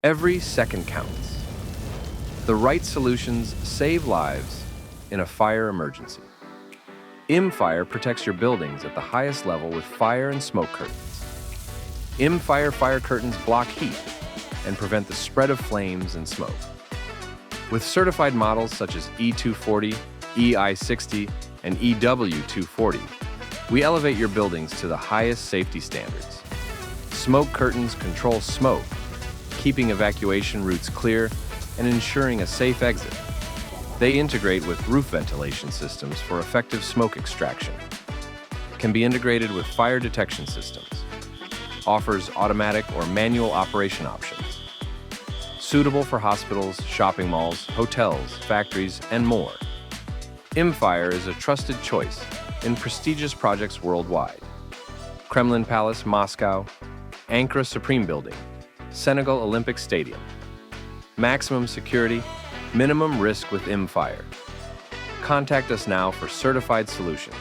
Every second counts. The right solutions save lives in a fire emergency. IMFire protects your buildings at the highest level with fire and smoke curtains. IMFire fire curtains block heat and prevent the spread of flames and smoke. With certified models such as E240, EI60, and EW240, we elevate your buildings to the highest safety standards. Smoke curtains control smoke, keeping evacuation routes clear and ensuring a safe exit. They integrate with roof ventilation systems for effective smoke extraction. Can be integrated with fire detection systems. Offers automatic or manual operation options. Suitable for hospitals, shopping malls, hotels, factories, and more. IMFire is a trusted choice in prestigious projects worldwide. Kremlin Palace, Moscow, Ankara Supreme Building, Senegal Olympic Stadium. Maximum security, minimum risk with IMFire. Contact us now for certified solutions.